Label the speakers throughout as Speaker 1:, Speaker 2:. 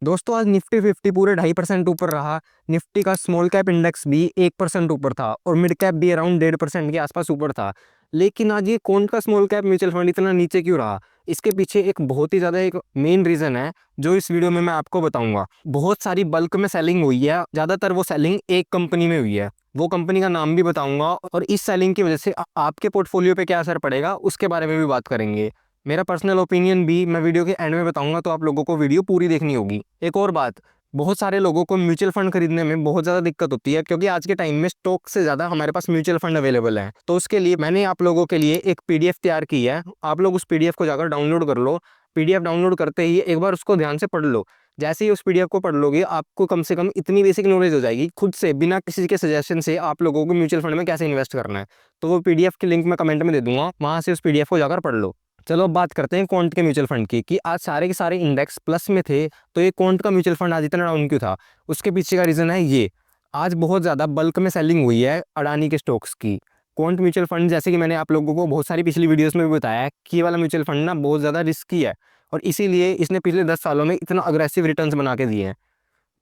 Speaker 1: दोस्तों आज निफ्टी 50 पूरे 2.5% ऊपर रहा। निफ्टी का स्मॉल कैप इंडेक्स भी 1% ऊपर था और मिड कैप भी अराउंड 1.5% के आसपास ऊपर था। लेकिन आज ये कौन का स्मॉल कैप म्यूचुअल फंड इतना नीचे क्यों रहा? इसके पीछे एक बहुत ही ज़्यादा एक मेन रीज़न है जो इस वीडियो में मैं आपको बताऊंगा। बहुत सारी बल्क में सेलिंग हुई है, ज़्यादातर वो सेलिंग एक कंपनी में हुई है। वो कंपनी का नाम भी बताऊंगा और इस सेलिंग की वजह से आपके पोर्टफोलियो पे क्या असर पड़ेगा उसके बारे में भी बात करेंगे। मेरा पर्सनल ओपिनियन भी मैं वीडियो के एंड में बताऊंगा, तो आप लोगों को वीडियो पूरी देखनी होगी। एक और बात, बहुत सारे लोगों को म्यूचुअल फंड खरीदने में बहुत ज़्यादा दिक्कत होती है क्योंकि आज के टाइम में स्टॉक से ज़्यादा हमारे पास म्यूचुअल फंड अवेलेबल है। तो उसके लिए मैंने आप लोगों के लिए एक पीडीएफ तैयार की है। आप लोग उस पीडीएफ को जाकर डाउनलोड कर लो। पीडीएफ डाउनलोड करते ही एक बार उसको ध्यान से पढ़ लो। जैसे ही उस पीडीएफ को पढ़ लोगे आपको कम से कम इतनी बेसिक नॉलेज हो जाएगी खुद से, बिना किसी के सजेशन से, आप लोगों को म्यूचुअल फंड में कैसे इन्वेस्ट करना है। तो वो पीडीएफ की लिंक मैं कमेंट में दे दूंगा, वहाँ से उस पीडीएफ को जाकर पढ़ लो। चलो अब बात करते हैं क्वांट के म्यूचुअल फंड की, कि आज सारे के सारे इंडेक्स प्लस में थे तो ये क्वांट का म्यूचुअल फंड आज इतना डाउन क्यों था? उसके पीछे का रीज़न है ये, आज बहुत ज़्यादा बल्क में सेलिंग हुई है अडानी के स्टॉक्स की। क्वांट म्यूचुअल फंड, जैसे कि मैंने आप लोगों को बहुत सारी पिछली वीडियोस में भी बताया है कि ये वाला म्यूचुअल फंड ना बहुत ज़्यादा रिस्की है और इसीलिए इसने पिछले 10 सालों में इतना अग्रेसिव रिटर्न्स बना के दिए हैं।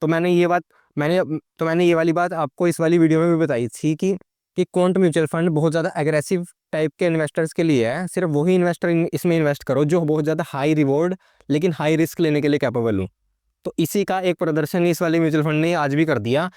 Speaker 1: तो मैंने ये वाली बात आपको इस वाली वीडियो में भी बताई थी कि क्वांट म्यूचुअल फंड बहुत ज़्यादा एग्रेसिव टाइप के इन्वेस्टर्स के लिए है। सिर्फ वही इन्वेस्टर इसमें इन्वेस्ट करो जो बहुत ज़्यादा हाई रिवॉर्ड लेकिन हाई रिस्क लेने के लिए कैपेबल हो। तो इसी का एक प्रदर्शन इस वाले म्यूचुअल फंड ने आज भी कर दिया।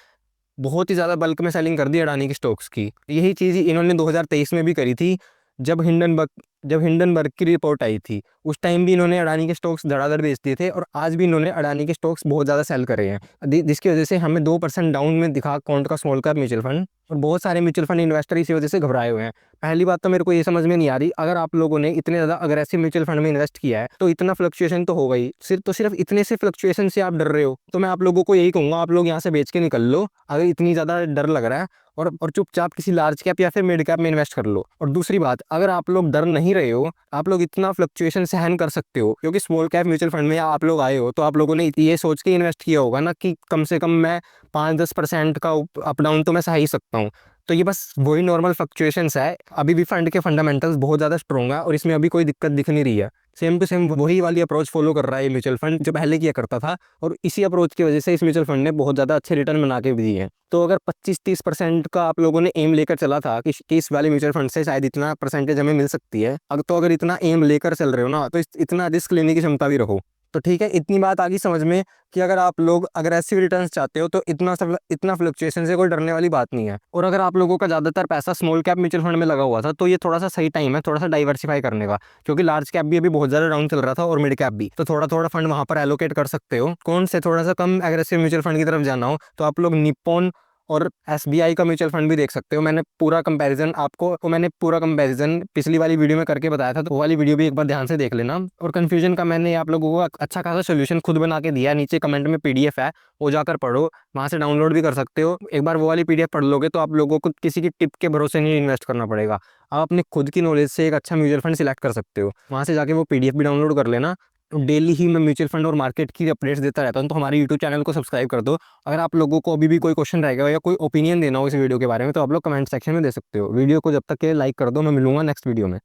Speaker 1: बहुत ही ज़्यादा बल्क में सेलिंग कर दी अडानी की स्टॉक्स की। यही चीज़ इन्होंने 2023 में भी करी थी, जब हिंडनबर्ग की रिपोर्ट आई थी। उस टाइम भी इन्होंने अडानी के स्टॉक्स धड़ाधड़ बेच दिए थे और आज भी इन्होंने अडानी के स्टॉक्स बहुत ज़्यादा सेल करे हैं, जिसकी वजह से हमें 2% डाउन में दिखा कौन का स्मॉल कैप म्यूचुअल फंड। और बहुत सारे म्यूचुअल फंड इन्वेस्टर इसी वजह से घबराए हुए हैं। पहली बात तो मेरे को ये समझ में नहीं आ रही, अगर आप लोगों ने इतने ज़्यादा अग्रेसिव म्यूचुअल फंड में इन्वेस्ट किया है तो इतना फ्लक्चुएशन तो होगा ही। सिर्फ इतने से फ्लक्चुएशन से आप डर रहे हो, तो मैं आप लोगों को यही कहूँगा, आप लोग यहाँ से बेच के निकल लो अगर इतनी ज़्यादा डर लग रहा है, और चुपचाप किसी लार्ज कैप या फिर मिड कैप में इन्वेस्ट कर लो। और दूसरी बात, अगर आप लोग डर नहीं रहे हो, आप लोग इतना फ्लक्चुएशन सहन कर सकते हो क्योंकि स्मॉल कैप म्यूचुअल फंड में आप लोग आए हो, तो आप लोगों ने ये सोच के इन्वेस्ट किया होगा ना कि कम से कम मैं 5-10% का अप डाउन तो मैं सह ही सकता हूँ। तो ये बस वही नॉर्मल फ्लक्चुएशंस है। अभी भी फंड के फंडामेंटल्स बहुत ज़्यादा स्ट्रॉन्ग है और इसमें अभी कोई दिक्कत दिख नहीं रही है। सेम टू सेम वही वाली अप्रोच फॉलो कर रहा है ये म्यूचुअल फंड जो पहले किया करता था, और इसी अप्रोच की वजह से इस म्यूचुअल फंड ने बहुत ज़्यादा अच्छे रिटर्न बना के भी दिए हैं। तो अगर 25-30% का आप लोगों ने एम लेकर चला था कि इस वाले म्यूचुअल फंड से शायद इतना परसेंटेज हमें मिल सकती है, अगर इतना एम लेकर चल रहे हो ना, तो इतना रिस्क लेने की क्षमता भी रखो। तो ठीक है, इतनी बात आ गई समझ में कि अगर आप लोग अग्रेसिव रिटर्न्स चाहते हो तो इतना फ्लक्चुएशन से कोई डरने वाली बात नहीं है। और अगर आप लोगों का ज़्यादातर पैसा स्मॉल कैप म्यूचुअल फंड में लगा हुआ था तो ये थोड़ा सा सही टाइम है थोड़ा सा डाइवर्सिफाई करने का, क्योंकि लार्ज कैप भी अभी बहुत ज़्यादा डाउन चल रहा था और मिड कैप भी। तो थोड़ा थोड़ा फंड वहाँ पर एलोकेट कर सकते हो। कौन से थोड़ा सा कम एग्रेसिव म्यूचुअल फंड की तरफ जाना हो तो आप लोग निप्पॉन और एसबीआई का म्यूचुअल फंड भी देख सकते हो। मैंने पूरा कंपैरिजन पिछली वाली वीडियो में करके बताया था, तो वो वाली वीडियो भी एक बार ध्यान से देख लेना। और कंफ्यूजन का मैंने आप लोगों को अच्छा खासा सोल्यूशन खुद बना के दिया है, नीचे कमेंट में पीडीएफ है, वो जाकर पढ़ो, वहाँ से डाउनलोड भी कर सकते हो। एक बार वो वाली पीडीएफ पढ़ लोगे तो आप लोगों को किसी की टिप के भरोसे नहीं इन्वेस्ट करना पड़ेगा। आप अपने खुद की नॉलेज से एक अच्छा म्यूचुअल फंड सिलेक्ट कर सकते हो। वहाँ से जाके वो पीडीएफ भी डाउनलोड कर लेना। डेली ही मैं म्यूचुअल फंड और मार्केट की अपडेट्स देता रहता हूँ, तो हमारे यूट्यूब चैनल को सब्सक्राइब कर दो। अगर आप लोगों को अभी भी कोई क्वेश्चन रहेगा या कोई ओपिनियन देना हो इस वीडियो के बारे में तो आप लोग कमेंट सेक्शन में दे सकते हो। वीडियो को जब तक के लाइक कर दो, मैं मिलूंगा नेक्स्ट वीडियो में।